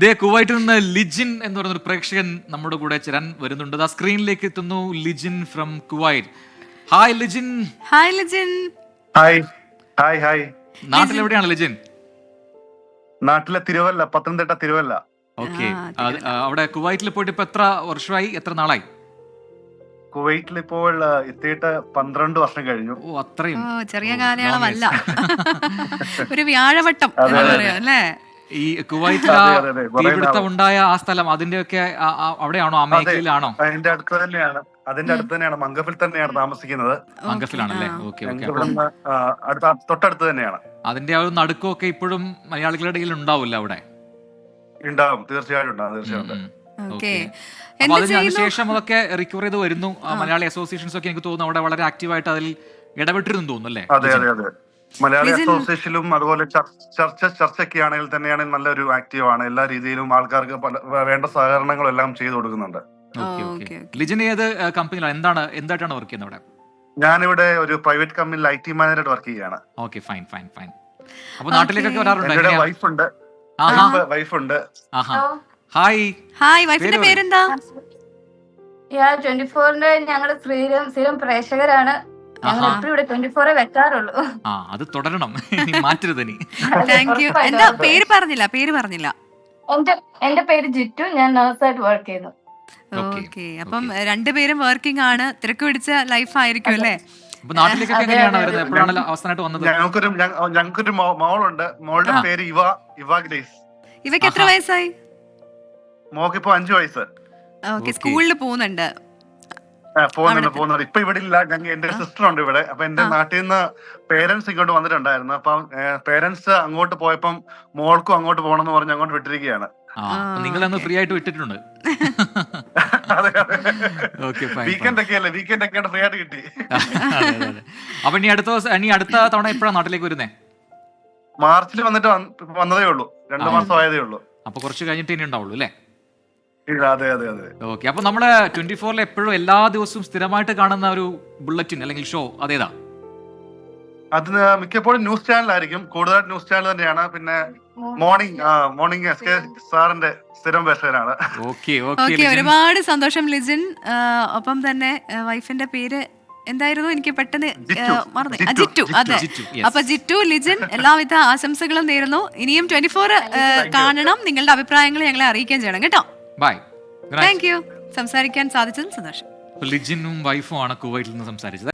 ദേ കുവൈറ്റിൽ നിന്ന് ലിജിൻ എന്ന് പറയുന്ന ഒരു പ്രേക്ഷകൻ നമ്മുടെ കൂടെ ചേരാൻ വരുന്നുണ്ട്. ആ സ്ക്രീനിലേക്ക് എത്തുന്നു Lijin from Kuwait. Hi Lijin. Hi Lijin. Hi hi hi. നാട്ടിൽ എവിടെയാണ് ലിജിൻ? നാട്ടിലെ തിരുവല്ല, പത്തനംതിട്ട തിരുവല്ല. ഓക്കെ. അവിടെ കുവൈറ്റിൽ പോയിട്ട് ഇപ്പൊ എത്ര വർഷമായി, എത്ര നാളായി? കുവൈറ്റിൽ ഇപ്പോൾ എത്തിയിട്ട് 12 വർഷം കഴിഞ്ഞു. ഓ അത്രയും ചെറിയ കാലയളവല്ല. ഒരു വ്യാഴവട്ടം എന്ന് പറയാം അല്ലേ? ഈ കുവൈറ്റിൽ തീപിടുത്തം ഉണ്ടായ ആ സ്ഥലം അതിന്റെയൊക്കെ അവിടെയാണോ, ആ മേഖലയിലാണോ? അതിന്റെ അടുത്ത് തന്നെയാണ്, മംഗഫിൽ തന്നെയാണ് താമസിക്കുന്നത്. മംഗഫിലാണല്ലേ? Okay okay. തൊട്ടടുത്ത് തന്നെയാണ്. അതിന്റെ ആ ഒരു നടുക്കമൊക്കെ ഇപ്പോഴും മലയാളികളുടെ ഇടയിൽ ഉണ്ടാവില്ല അവിടെ? ഉണ്ടാവും, തീർച്ചയായിട്ടും ഉണ്ടാവും, തീർച്ചയായിട്ടും. അപ്പൊ അതിനുശേഷം അതൊക്കെ റിക്കവർ ചെയ്ത് വരുന്നു. മലയാളി അസോസിയേഷൻസ് ഒക്കെ എനിക്ക് തോന്നുന്നു അവിടെ വളരെ ആക്റ്റീവായിട്ട് അതിൽ ഇടപെട്ടിരുന്നു തോന്നുന്നു അല്ലേ? അതെ അതെ അതെ. മലയാളി അസോസിയേഷനിലും അതുപോലെ ചർച്ചയ്ക്ക് ആണെങ്കിൽ തന്നെയാണ് നല്ലൊരു ആക്റ്റീവാണ്. എല്ലാ രീതിയിലും ആൾക്കാർക്ക് വേണ്ട സഹകരണങ്ങളും എല്ലാം ചെയ്തു കൊടുക്കുന്നുണ്ട്. ലിജിൻ ഏത് കമ്പനിയിലാണ്, എന്തായിട്ടാണ് വർക്ക് ചെയ്യുന്നത് അവിടെ? ഞാനിവിടെ ഒരു പ്രൈവറ്റ് കമ്പനിയിൽ IT മാനേജറായിട്ട് വർക്ക് ചെയ്യുകയാണ്. Okay, fine fine fine. അപ്പൊ നാട്ടിലേക്കൊക്കെ വരാറുണ്ട്? വൈഫുണ്ട്. Hi hi. വൈഫിന്റെ പേരെന്താ? 24ന്റെ ഞങ്ങള് സ്ഥിരം പ്രേക്ഷകരാണ്. ഇവിടെ 24 വെക്കാറുള്ളൂ. അത് തുടരണം, മാറ്റരുത് ഇനി. Thank you. എന്താ പേര് പറഞ്ഞില്ല. എന്റെ പേര് ജിറ്റു, ഞാൻ നഴ്സായിട്ട് വർക്ക് ചെയ്യുന്നു. ഓക്കെ. അപ്പം രണ്ടുപേരും വർക്കിംഗ് ആണ്. തിരക്ക് പിടിച്ച ലൈഫ് ആയിരിക്കും അല്ലേ? നാട്ടിലേക്കൊക്കെ എങ്ങനെയാണ് വരുന്നത്? എപ്പോഴാണ് അവസാനമായിട്ട് വന്നത്? ഞങ്ങൾക്കൊരു മോളുണ്ട്. മോളുടെ പേര് ഇവ ഗ്രേസ്. ഇവക്ക് എത്ര വയസ്സായി? മോക്കിപ്പോ 5 വയസ്സ്. ഓക്കെ. സ്കൂളിൽ പോകുന്നുണ്ട്. ഇപ്പൊ ഇവിടെ ഇല്ല. എന്റെ സിസ്റ്റർ ഉണ്ട് ഇവിടെ. അപ്പൊ എന്റെ നാട്ടിൽ നിന്ന് പേരൻസ് ഇങ്ങോട്ട് വന്നിട്ടുണ്ടായിരുന്നു. അപ്പൊ പേരൻസ് അങ്ങോട്ട് പോയപ്പം മോൾക്കും അങ്ങോട്ട് പോകണമെന്ന് പറഞ്ഞ് അങ്ങോട്ട് വിട്ടിരിക്കുകയാണ്. നിങ്ങളന്ന് ഫ്രീ ആയിട്ട് വിട്ടിട്ടുണ്ട്. വീക്കെൻഡ് ഒക്കെയാണ് ഫ്രീ ആയിട്ട് കിട്ടി. അപ്പൊ ഇനി അടുത്ത തവണ എപ്പോഴാണ് നാട്ടിലേക്ക് വരുന്നേ? മാർച്ചിൽ വന്നതേ ഉള്ളൂ. 2 മാസം ആയതേ ഉള്ളൂ. അപ്പൊ കുറച്ച് കഴിഞ്ഞിട്ട് ഇനി ഉണ്ടാവുള്ളൂ അല്ലേ? അതെ അതെ അതെ. ഓക്കെ. അപ്പൊ നമ്മള് 24 എപ്പോഴും എല്ലാ ദിവസവും സ്ഥിരമായിട്ട് കാണുന്ന ഒരു ബുള്ളറ്റിൻ അല്ലെങ്കിൽ ഷോ അതേതാ? അത് മിക്കപ്പോഴും ന്യൂസ് ചാനലായിരിക്കും. കൂടുതലായിട്ട് ന്യൂസ് ചാനൽ തന്നെയാണ്. പിന്നെ മോർണിംഗ് SK സാറിന്റെ സ്ഥിരം പ്രേക്ഷകനാണ്. ഒരുപാട് സന്തോഷം ലിജിൻ. ഒപ്പം തന്നെ വൈഫിന്റെ പേര് എന്തായിരുന്നു? എനിക്ക് പെട്ടെന്ന് മറന്നു. ജിറ്റു. അതെ. അപ്പൊ ജിറ്റു, ലിജിൻ, എല്ലാവിധ ആശംസകളും നേരുന്നു. ഇനിയും 24 കാണണം. നിങ്ങളുടെ അഭിപ്രായങ്ങൾ ഞങ്ങളെ അറിയിക്കാൻ ചെയ്യണം കേട്ടോ. ബൈ. Thank you. സംസാരിക്കാൻ സാധിച്ചതും സന്തോഷം. ലിജിനും വൈഫും ആണ് കുവൈറ്റിൽ നിന്ന് സംസാരിച്ചത്.